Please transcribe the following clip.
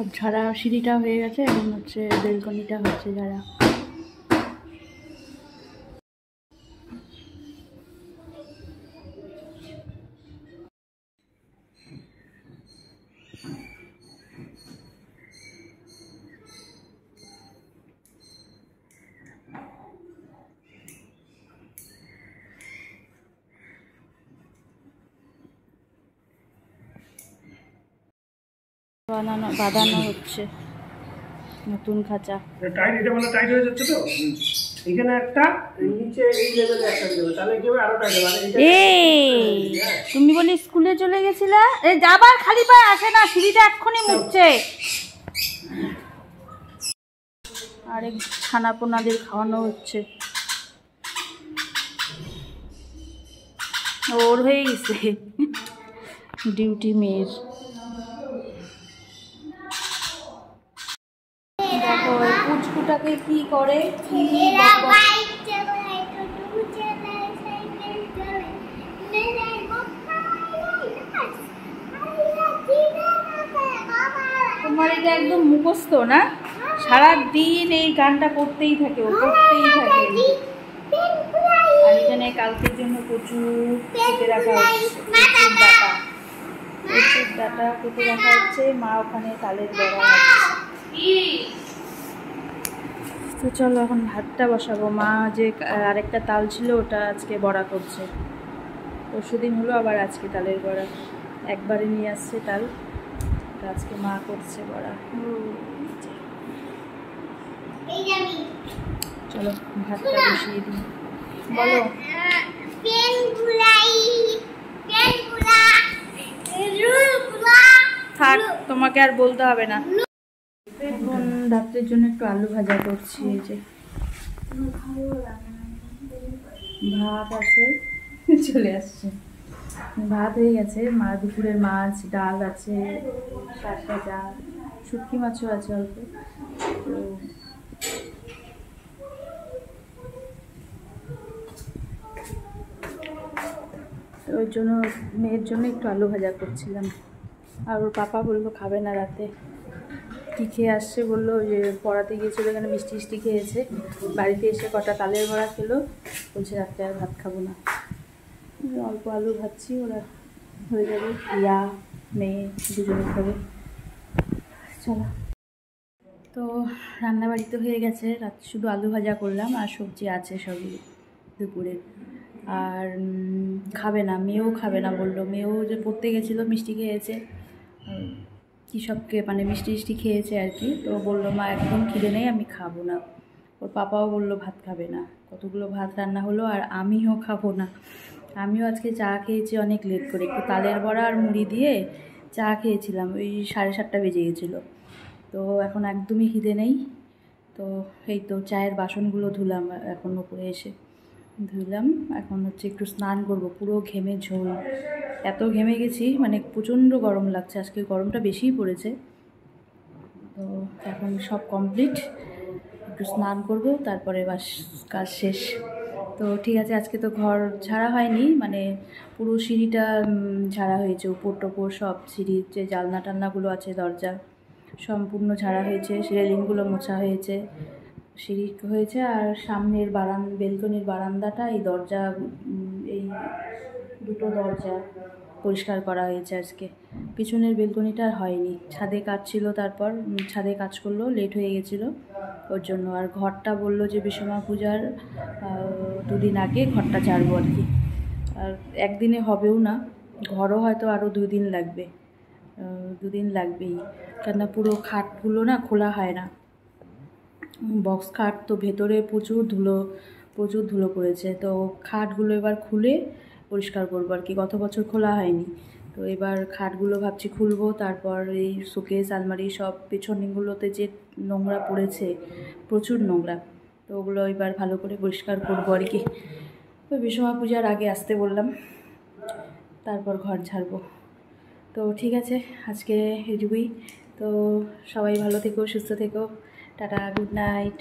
সব ঝাড়া, সিঁড়িটা হয়ে গেছে, এখন হচ্ছে বেলকনিটা হচ্ছে ঝাড়া। বাঁধানো হচ্ছে নতুন খাঁচা। টাইট, এটা মানে টাইট হয়ে যাচ্ছে তো এখানে একটা, নিচে এই লেভেলে একটা দেবে, তাহলে কি হবে আরো টাইট হবে। এই তুমি বলি স্কুলে চলে গেছিলা, এই যাবার খালি পায়ে আসে না, সিঁড়িটা এক্ষুনি মুছছে। আরেক ছানাপোনাদের খাওয়ানো হচ্ছে, ওর হয়ে গেছে ডিউটি মেয়ের। দেখো পুচকুটাকে কি করে, কি তোমার এটা একদম মুখস্থ না, সারাদিন এই গানটা করতেই থাকে, ও করতেই থাকে। আর এখানে কালকের জন্য প্রচুর কেটে রাখা হচ্ছে, প্রচুর ডাটা কেটে রাখা হচ্ছে। মা ওখানে তালের বড়া হচ্ছে। তো চলো এখন ভাতটা বসাবো। মা যে আরেকটা তাল ছিল ওটা আজকে বড়া করছে, পরশুদিন হলো আবার আজকে তালের বড়া, একবারে নিয়ে আসছে তাল, আজকে মা করছে বড়া। চলো ভাতটা বসিয়ে দিই। বলো। থাক, তোমাকে আর বলতে হবে না। এখন রাত্রের জন্য একটু আলু ভাজা করছি। এই যে ভাত আছে, চলে আসছে, ভাত হয়ে গেছে। মা দুপুরের মাছ ডাল আছে, শাক ভাজা, শুটকি মাছও আছে অল্প। তো ওই জন্য মেয়ের জন্য একটু আলু ভাজা করছিলাম। আর ওর পাপা বললো খাবে না রাতে, কী খেয়ে আসছে বললো, যে পড়াতে গিয়েছিলো, এখানে মিষ্টি মিষ্টি খেয়েছে, বাড়িতে এসে কটা তালের বড়া খেলো, বলছে রাতে আর ভাত খাবো না। অল্প আলু ভাজছি, ওরা হয়ে যাবে, ইয়া মেয়ে দুজনে খাবে। চলো, তো রান্নাবাড়ি তো হয়ে গেছে, রাতে শুধু আলু ভাজা করলাম, আর সবজি আছে সবই দুপুরে। আর খাবে না, মেয়েও খাবে না বললো। মেয়েও যে পড়তে গেছিলো, মিষ্টি খেয়েছে, কী সবকে মানে মিষ্টি মিষ্টি খেয়েছে আর কি। তো বললো মা একদম খিদে নেই, আমি খাবো না। ওর পাপাও বললো ভাত খাবে না। কতগুলো ভাত রান্না হলো, আর আমিও খাবো না। আমিও আজকে চা খেয়েছি অনেক লেট করে, একটু তালের বড়া আর মুড়ি দিয়ে চা খেয়েছিলাম, ওই 7:30 বেজে গেছিলো। তো এখন একদমই খিদে নেই। তো এই তো চায়ের বাসনগুলো ধুলাম এখন উপরে এসে, ধুলাম। এখন হচ্ছে একটু স্নান করব, পুরো ঘেমে ঝোল, এত ঘেমে গেছি, মানে প্রচণ্ড গরম লাগছে, আজকে গরমটা বেশিই পড়েছে। তো এখন সব কমপ্লিট, একটু স্নান করব, তারপরে বাস কাজ শেষ। তো ঠিক আছে, আজকে তো ঘর ঝাড়া হয়নি, মানে পুরো সিঁড়িটা ঝাড়া হয়েছে, উপর টোপর সব, সিঁড়ির যে জানলা টালনাগুলো আছে, দরজা সম্পূর্ণ ঝাড়া হয়েছে, রেলিংগুলো মোছা হয়েছে, সিঁড়ি হয়েছে। আর সামনের বেলকনির বারান্দাটা, এই দরজা, এই দুটো দরজা পরিষ্কার করা হয়েছে আজকে। পিছনের বেলকনিটা আর হয়নি, ছাদে কাজ ছিল, তারপর ছাদে কাজ করলো, লেট হয়ে গেছিলো ওর জন্য। আর ঘরটা বললো যে বিশ্বকর্মা পূজার 2 দিন আগে ঘরটা ঝাড়বো আর কি। আর একদিনে হবেও না, ঘরও হয়তো আরও 2 দিন লাগবে, 2 দিন লাগবেই, কেননা পুরো খাটগুলো না খোলা হয় না, বক্স খাট তো, ভেতরে প্রচুর ধুলো পড়েছে। তো খাটগুলো এবার খুলে পরিষ্কার করবো আর কি, গত বছর খোলা হয়নি। তো এবার খাটগুলো ভাবছি খুলবো, তারপর এই শোকেস আলমারি সব পেছনগুলোতে যে নোংরা পড়েছে, প্রচুর নোংরা, তো ওগুলো এবার ভালো করে পরিষ্কার করবো আর কি। তো বিশ্বকর্মা পূজার আগে আসতে বললাম, তারপর ঘর ঝাড়বো। তো ঠিক আছে, আজকে এটুকুই। তো সবাই ভালো থেকো, সুস্থ থেকো, টাটা, গুড নাইট।